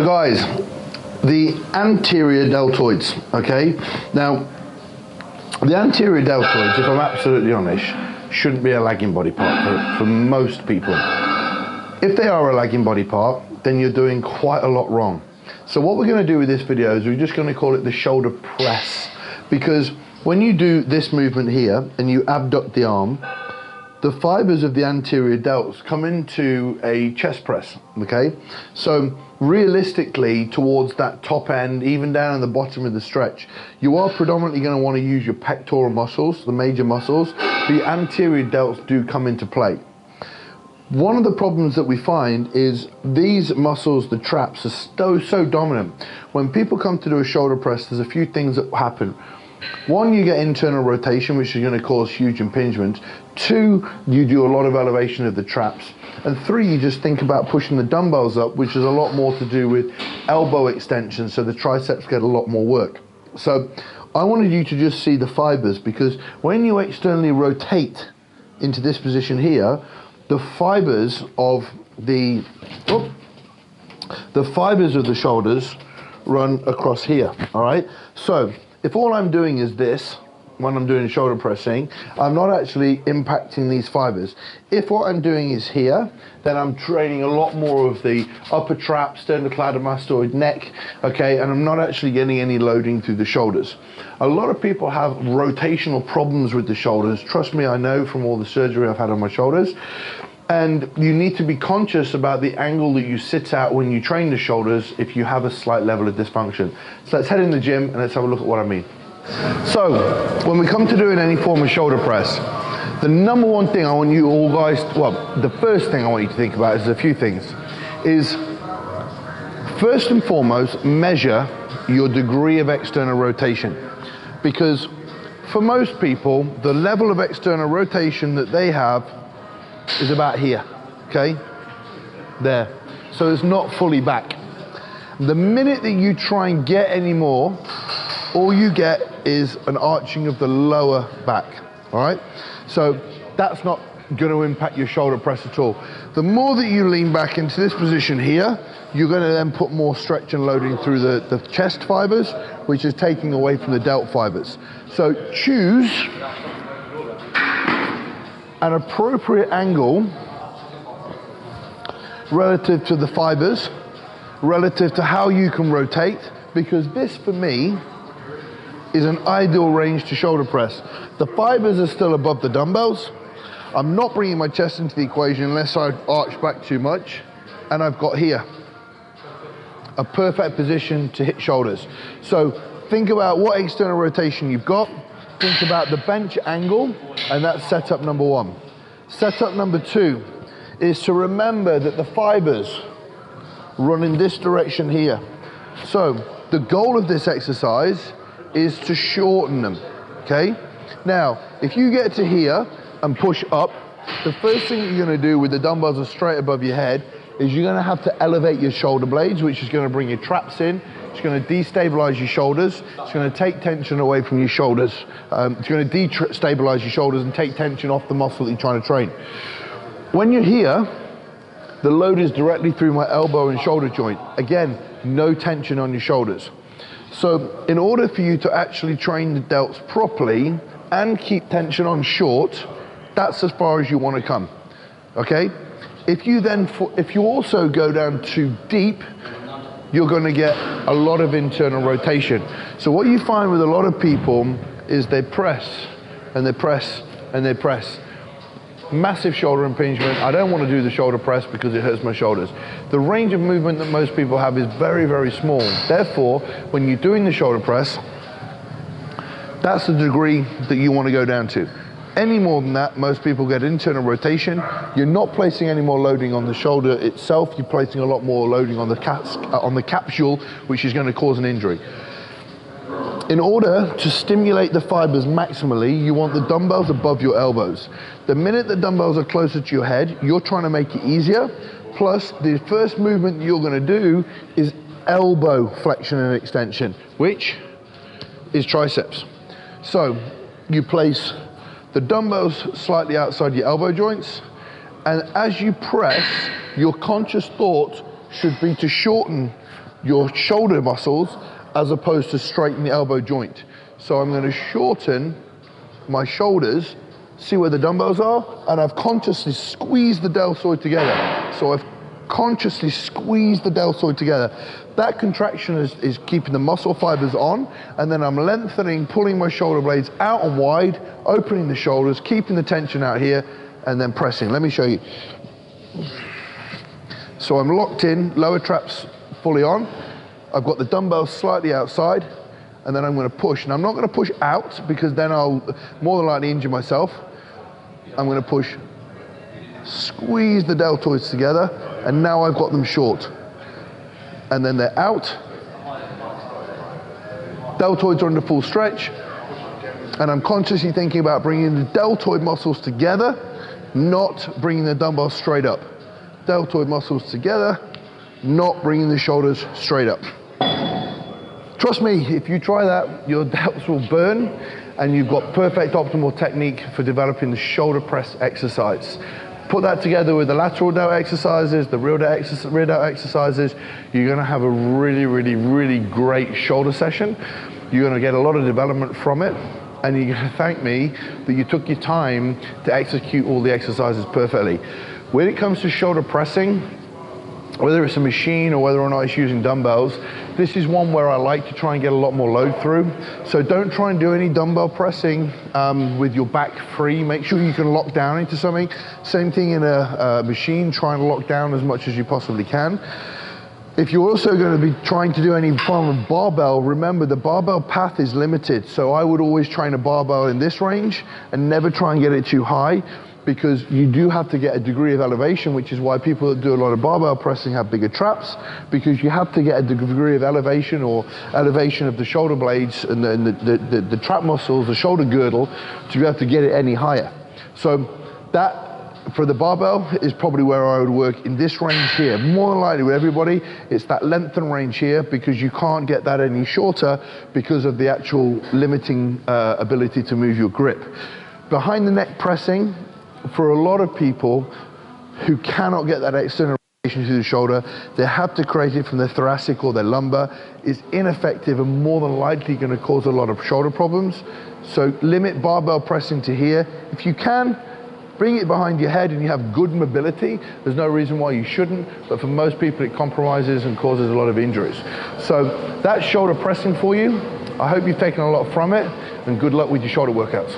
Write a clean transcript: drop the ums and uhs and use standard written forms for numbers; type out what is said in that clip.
So guys, the anterior deltoids, okay? Now, the anterior deltoids, if I'm absolutely honest, shouldn't be a lagging body part for most people. If they are a lagging body part, then you're doing quite a lot wrong. So what we're going to do with this video is we're just going to call it the shoulder press, because when you do this movement here and you abduct the arm, the fibers of the anterior delts come into a chest press, okay? So realistically, towards that top end, even down in the bottom of the stretch, you are predominantly going to want to use your pectoral muscles, the major muscles. The anterior delts do come into play. One of the problems that we find is these muscles, the traps, are so dominant. When people come to do a shoulder press, there's a few things that happen. One, you get internal rotation, which is going to cause huge impingement. Two, you do a lot of elevation of the traps. And three, you just think about pushing the dumbbells up, which is a lot more to do with elbow extension, so the triceps get a lot more work. So I wanted you to just see the fibers, because when you externally rotate into this position here, the fibers of the shoulders run across here, all right? So if all I'm doing is this, when I'm doing shoulder pressing, I'm not actually impacting these fibers. If what I'm doing is here, then I'm training a lot more of the upper trap, sternocleidomastoid neck, okay, and I'm not actually getting any loading through the shoulders. A lot of people have rotational problems with the shoulders. Trust me, I know from all the surgery I've had on my shoulders. And you need to be conscious about the angle that you sit at when you train the shoulders if you have a slight level of dysfunction. So let's head in the gym and let's have a look at what I mean. So when we come to doing any form of shoulder press, the number one thing I want you all guys, the first thing I want you to think about is a few things. Is first and foremost, measure your degree of external rotation. Because for most people, the level of external rotation that they have is about here, okay? There. So it's not fully back. The minute that you try and get any more, all you get is an arching of the lower back, all right? So that's not going to impact your shoulder press at all. The more that you lean back into this position here, you're going to then put more stretch and loading through the chest fibers, which is taking away from the delt fibers. So choose an appropriate angle relative to the fibers, relative to how you can rotate, because this for me is an ideal range to shoulder press. The fibers are still above the dumbbells. I'm not bringing my chest into the equation unless I arch back too much, and I've got here a perfect position to hit shoulders. So think about what external rotation you've got. Think about the bench angle, and that's setup number one. Setup number two is to remember that the fibers run in this direction here. So the goal of this exercise is to shorten them, okay? Now, if you get to here and push up, the first thing you're gonna do with the dumbbells are straight above your head is you're gonna have to elevate your shoulder blades, which is gonna bring your traps in. It's going to destabilize your shoulders. It's going to take tension away from your shoulders. It's going to destabilize your shoulders and take tension off the muscle that you're trying to train. When you're here, the load is directly through my elbow and shoulder joint. Again, no tension on your shoulders. So in order for you to actually train the delts properly and keep tension on short, that's as far as you want to come, okay? If you also go down too deep, you're going to get a lot of internal rotation. So what you find with a lot of people is they press and they press and they press. Massive shoulder impingement. I don't want to do the shoulder press because it hurts my shoulders. The range of movement that most people have is very, very small. Therefore, when you're doing the shoulder press, that's the degree that you want to go down to. Any more than that, most people get internal rotation. You're not placing any more loading on the shoulder itself. You're placing a lot more loading on the capsule, which is going to cause an injury. In order to stimulate the fibers maximally, you want the dumbbells above your elbows. The minute the dumbbells are closer to your head, you're trying to make it easier. Plus, the first movement you're going to do is elbow flexion and extension, which is triceps. So you place the dumbbells slightly outside your elbow joints, and as you press, your conscious thought should be to shorten your shoulder muscles as opposed to straighten the elbow joint. So I'm gonna shorten my shoulders, see where the dumbbells are, and I've consciously squeezed the deltoid together. So I've consciously squeezed the deltoid together. That contraction is keeping the muscle fibers on, and then I'm lengthening, pulling my shoulder blades out and wide, opening the shoulders, keeping the tension out here, and then pressing. Let me show you. So I'm locked in, lower traps fully on. I've got the dumbbells slightly outside, and then I'm gonna push. And I'm not gonna push out because then I'll more than likely injure myself. I'm gonna push, squeeze the deltoids together, and now I've got them short. And then they're out. Deltoids are under full stretch. And I'm consciously thinking about bringing the deltoid muscles together, not bringing the dumbbells straight up. Deltoid muscles together, not bringing the shoulders straight up. Trust me, if you try that, your delts will burn, and you've got perfect optimal technique for developing the shoulder press exercise. Put that together with the lateral delt exercises, the rear delt exercises, you're gonna have a really, really, really great shoulder session. You're gonna get a lot of development from it, and you're gonna thank me that you took your time to execute all the exercises perfectly. When it comes to shoulder pressing, whether it's a machine or whether or not it's using dumbbells, this is one where I like to try and get a lot more load through. So don't try and do any dumbbell pressing with your back free. Make sure you can lock down into something. Same thing in a machine, try and lock down as much as you possibly can. If you're also going to be trying to do any form of barbell, remember the barbell path is limited. So I would always train a barbell in this range and never try and get it too high, because you do have to get a degree of elevation, which is why people that do a lot of barbell pressing have bigger traps, because you have to get a degree of elevation or elevation of the shoulder blades and the trap muscles, the shoulder girdle, to be able to get it any higher. So that, for the barbell, is probably where I would work in this range here. More than likely with everybody, it's that lengthen range here, because you can't get that any shorter because of the actual limiting ability to move your grip. Behind the neck pressing, for a lot of people who cannot get that external rotation through the shoulder, they have to create it from their thoracic or their lumbar. It's ineffective and more than likely going to cause a lot of shoulder problems. So limit barbell pressing to here. If you can, bring it behind your head and you have good mobility. There's no reason why you shouldn't, but for most people it compromises and causes a lot of injuries. So that's shoulder pressing for you. I hope you've taken a lot from it, and good luck with your shoulder workouts.